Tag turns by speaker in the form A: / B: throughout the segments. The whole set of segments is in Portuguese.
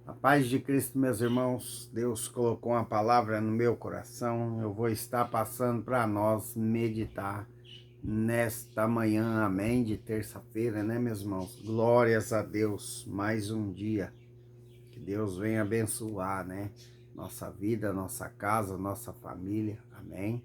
A: A paz de Cristo, meus irmãos, Deus colocou uma palavra no meu coração, eu vou estar passando para nós meditar nesta manhã, amém, de terça-feira, né, meus irmãos? Glórias a Deus, mais um dia, que Deus venha abençoar, né, nossa vida, nossa casa, nossa família, amém?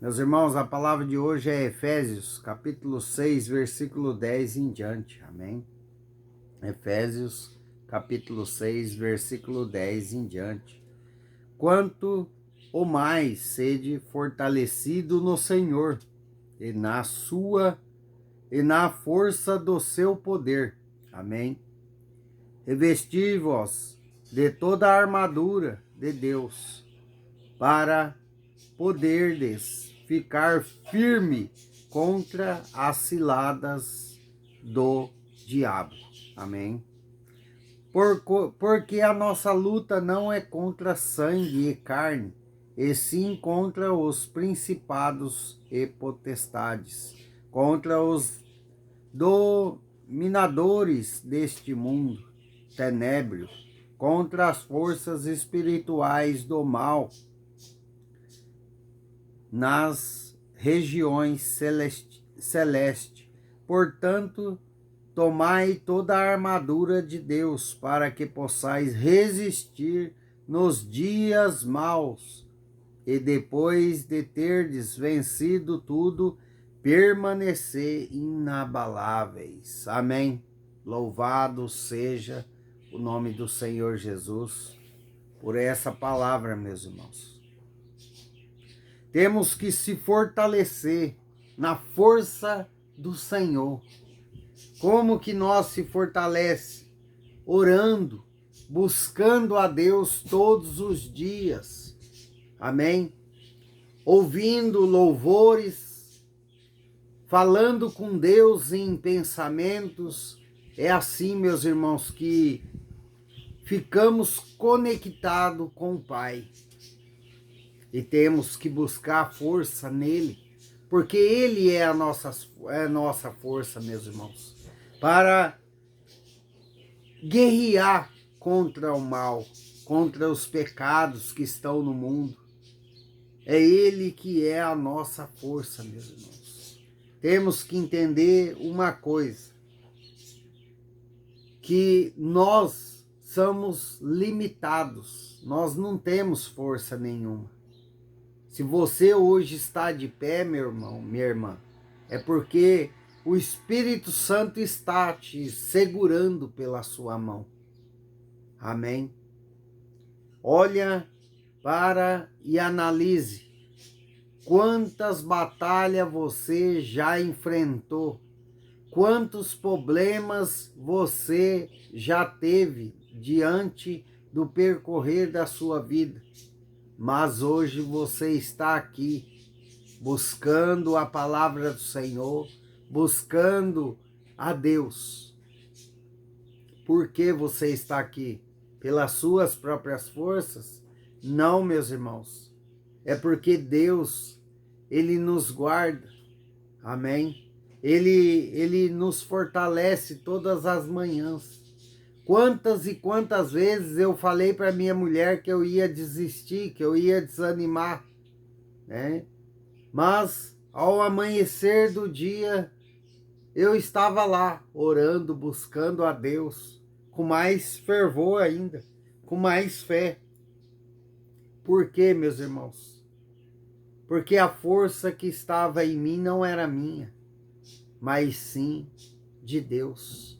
A: Meus irmãos, a palavra de hoje é Efésios, capítulo 6, versículo 10 em diante, amém? Efésios, capítulo 6, versículo 10 em diante. Quanto ou mais sede fortalecido no Senhor e na força do seu poder. Amém. Revesti-vos de toda a armadura de Deus, para poderdes ficar firme contra as ciladas do diabo. Amém. Porque a nossa luta não é contra sangue e carne, e sim contra os principados e potestades, contra os dominadores deste mundo tenébrio, contra as forças espirituais do mal nas regiões celestes. Portanto, tomai toda a armadura de Deus, para que possais resistir nos dias maus, e depois de terdes vencido tudo, permanecer inabaláveis. Amém. Louvado seja o nome do Senhor Jesus por essa palavra, meus irmãos. Temos que se fortalecer na força do Senhor. Como que nós se fortalece? Orando, buscando a Deus todos os dias. Amém? Ouvindo louvores, falando com Deus em pensamentos. É assim, meus irmãos, que ficamos conectados com o Pai. E temos que buscar força nele, porque ele é a nossa força, meus irmãos, para guerrear contra o mal, contra os pecados que estão no mundo. É ele que é a nossa força, meus irmãos. Temos que entender uma coisa, que nós somos limitados, nós não temos força nenhuma. Se você hoje está de pé, meu irmão, minha irmã, é porque o Espírito Santo está te segurando pela sua mão. Amém? Olha para e analise quantas batalhas você já enfrentou, quantos problemas você já teve diante do percorrer da sua vida. Mas hoje você está aqui buscando a palavra do Senhor, buscando a Deus. Por que você está aqui? Pelas suas próprias forças? Não, meus irmãos. É porque Deus, Ele nos guarda. Amém? Ele nos fortalece todas as manhãs. Quantas e quantas vezes eu falei para minha mulher que eu ia desistir, que eu ia desanimar, né? Mas ao amanhecer do dia, eu estava lá orando, buscando a Deus, com mais fervor ainda, com mais fé. Por quê, meus irmãos? Porque a força que estava em mim não era minha, mas sim de Deus.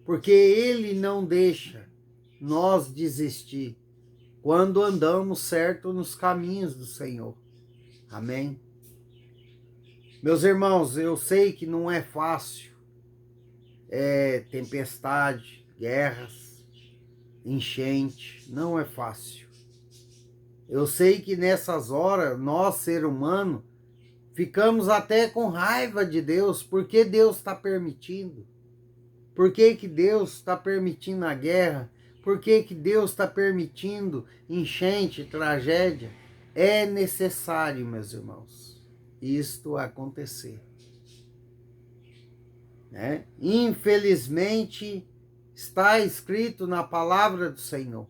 A: Porque Ele não deixa nós desistir quando andamos certo nos caminhos do Senhor. Amém? Meus irmãos, eu sei que não é fácil. É tempestade, guerras, enchente, não é fácil. Eu sei que nessas horas, nós, ser humano, ficamos até com raiva de Deus, porque Deus está permitindo. Por que que Deus está permitindo a guerra? Por que que Deus está permitindo enchente, tragédia? É necessário, meus irmãos, isto acontecer. Né? Infelizmente, Está escrito na palavra do Senhor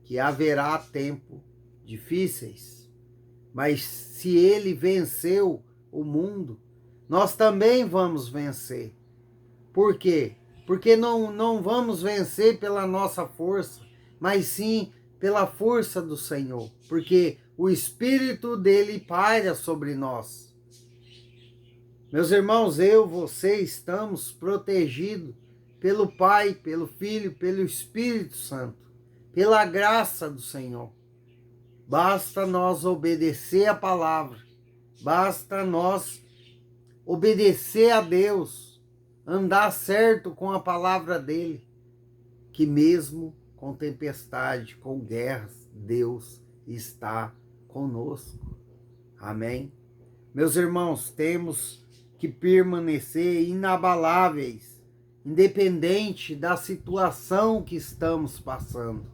A: que haverá tempos difíceis, mas se ele venceu o mundo, nós também vamos vencer. Por quê? Porque não vamos vencer pela nossa força, mas sim pela força do Senhor, porque o Espírito dele paira sobre nós. Meus irmãos, você estamos protegidos pelo Pai, pelo Filho, pelo Espírito Santo, pela graça do Senhor. Basta nós obedecer a palavra, basta nós obedecer a Deus, andar certo com a palavra dele, que mesmo com tempestade, com guerras, Deus está conosco. Amém? Meus irmãos, temos que permanecer inabaláveis, independente da situação que estamos passando.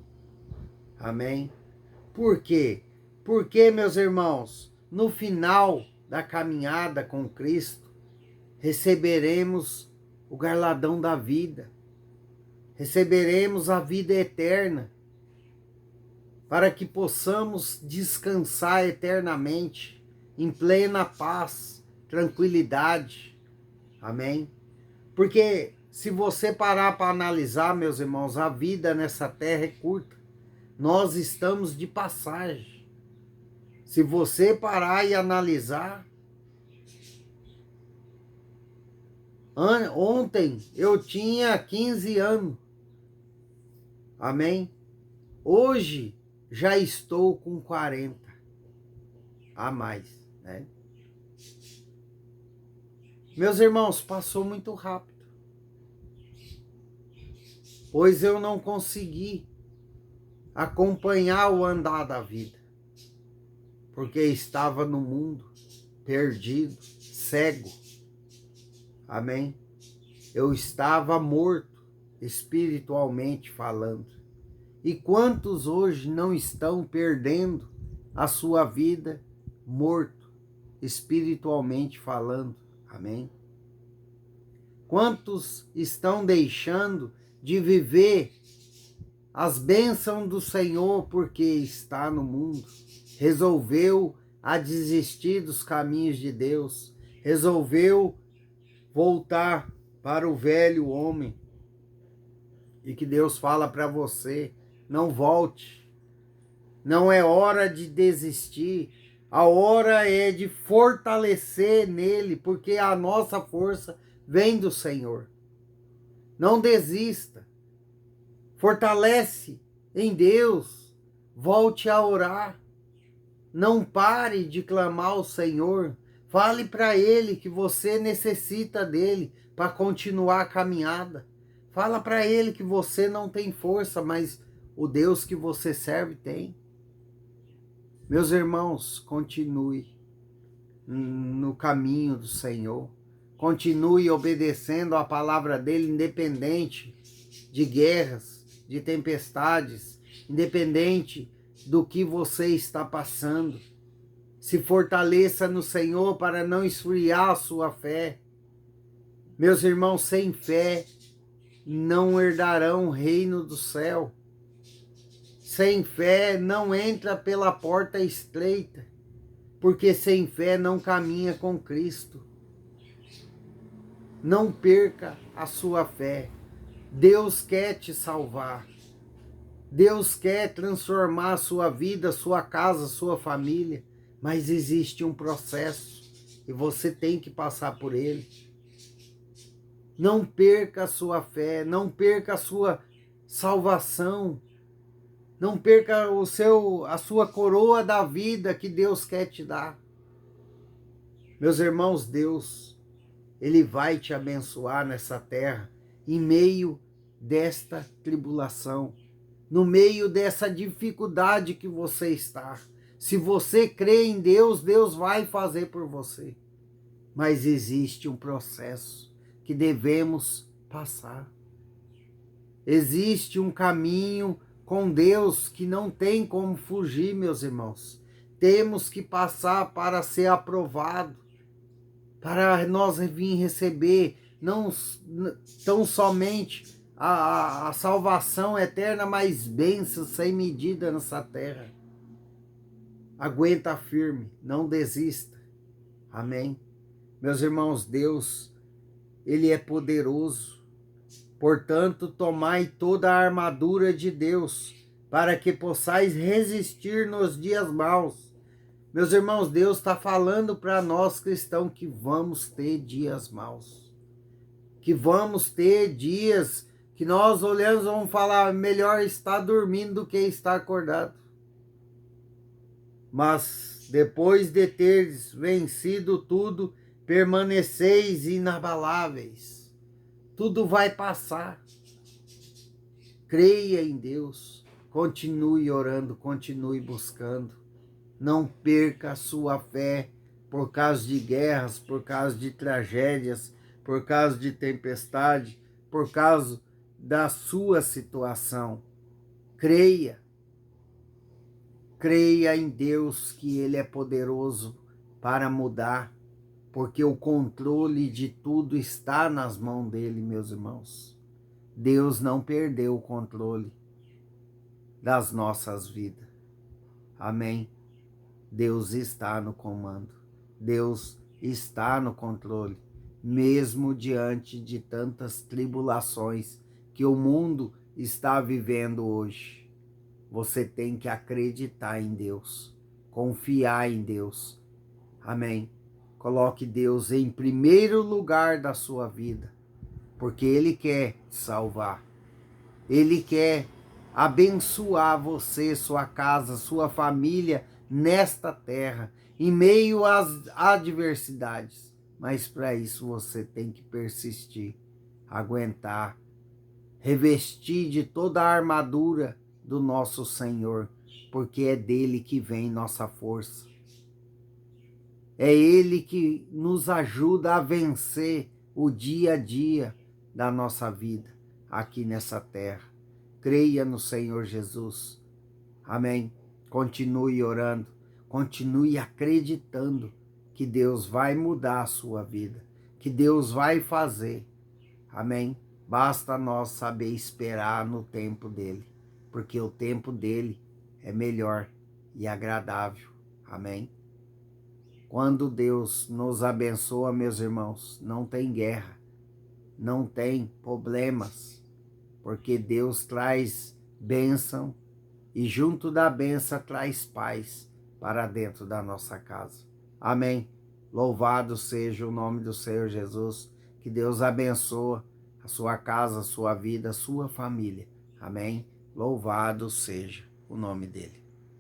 A: Amém? Por quê? Porque, meus irmãos, no final da caminhada com Cristo, receberemos o galardão da vida, receberemos a vida eterna, para que possamos descansar eternamente, em plena paz, tranquilidade. Amém? Porque se você parar para analisar, meus irmãos, a vida nessa terra é curta. Nós estamos de passagem. Se você parar e analisar, ontem eu tinha 15 anos. Amém? Hoje já estou com 40 a mais, né? Meus irmãos, passou muito rápido, pois eu não consegui acompanhar o andar da vida, porque estava no mundo, perdido, cego. Amém? Eu estava morto, espiritualmente falando. E quantos hoje não estão perdendo a sua vida morto, espiritualmente falando? Amém? Quantos estão deixando de viver as bênçãos do Senhor porque está no mundo? Resolveu a desistir dos caminhos de Deus, resolveu voltar para o velho homem. E que Deus fala para você: não volte, não é hora de desistir, a hora é de fortalecer nele, porque a nossa força vem do Senhor. Não desista, fortalece em Deus, volte a orar, não pare de clamar ao Senhor, fale para Ele que você necessita dele para continuar a caminhada. Fala para Ele que você não tem força, mas o Deus que você serve tem. Meus irmãos, continue no caminho do Senhor. Continue obedecendo a palavra dele, independente de guerras, de tempestades, independente do que você está passando. Se fortaleça no Senhor para não esfriar a sua fé. Meus irmãos, sem fé não herdarão o reino do céu. Sem fé não entra pela porta estreita, porque sem fé não caminha com Cristo. Não perca a sua fé. Deus quer te salvar. Deus quer transformar a sua vida, sua casa, sua família, mas existe um processo e você tem que passar por ele. Não perca a sua fé, não perca a sua salvação, não perca a sua coroa da vida que Deus quer te dar. Meus irmãos, Deus, Ele vai te abençoar nessa terra, em meio desta tribulação, no meio dessa dificuldade que você está. Se você crê em Deus, Deus vai fazer por você. Mas existe um processo que devemos passar. Existe um caminho com Deus que não tem como fugir, meus irmãos. Temos que passar para ser aprovado, para nós vir receber não tão somente a salvação eterna, mais bênçãos sem medida nessa terra. Aguenta firme, não desista. Amém? Meus irmãos, Deus, Ele é poderoso. Portanto, tomai toda a armadura de Deus, para que possais resistir nos dias maus. Meus irmãos, Deus está falando para nós cristãos que vamos ter dias maus. Que vamos ter dias que nós olhamos e vamos falar, melhor estar dormindo do que estar acordado. Mas depois de teres vencido tudo, permaneceis inabaláveis. Tudo vai passar. Creia em Deus. Continue orando, continue buscando. Não perca a sua fé por causa de guerras, por causa de tragédias, por causa de tempestade, por causa da sua situação. Creia. Creia em Deus, que Ele é poderoso para mudar, porque o controle de tudo está nas mãos dele, meus irmãos. Deus não perdeu o controle das nossas vidas. Amém? Deus está no comando. Deus está no controle, mesmo diante de tantas tribulações que o mundo está vivendo hoje. Você tem que acreditar em Deus, confiar em Deus. Amém? Coloque Deus em primeiro lugar da sua vida, porque Ele quer te salvar. Ele quer abençoar você, sua casa, sua família nesta terra, em meio às adversidades. Mas para isso você tem que persistir, aguentar, revestir de toda a armadura do nosso Senhor, porque é dele que vem nossa força. É Ele que nos ajuda a vencer o dia a dia da nossa vida aqui nessa terra. Creia no Senhor Jesus. Amém? Continue orando, continue acreditando que Deus vai mudar a sua vida, que Deus vai fazer. Amém? Basta nós saber esperar no tempo dele, porque o tempo dele é melhor e agradável. Amém? Quando Deus nos abençoa, meus irmãos, não tem guerra, não tem problemas, porque Deus traz bênção e junto da bênção traz paz para dentro da nossa casa. Amém? Louvado seja o nome do Senhor Jesus, que Deus abençoe a sua casa, a sua vida, a sua família. Amém? Louvado seja o nome dele.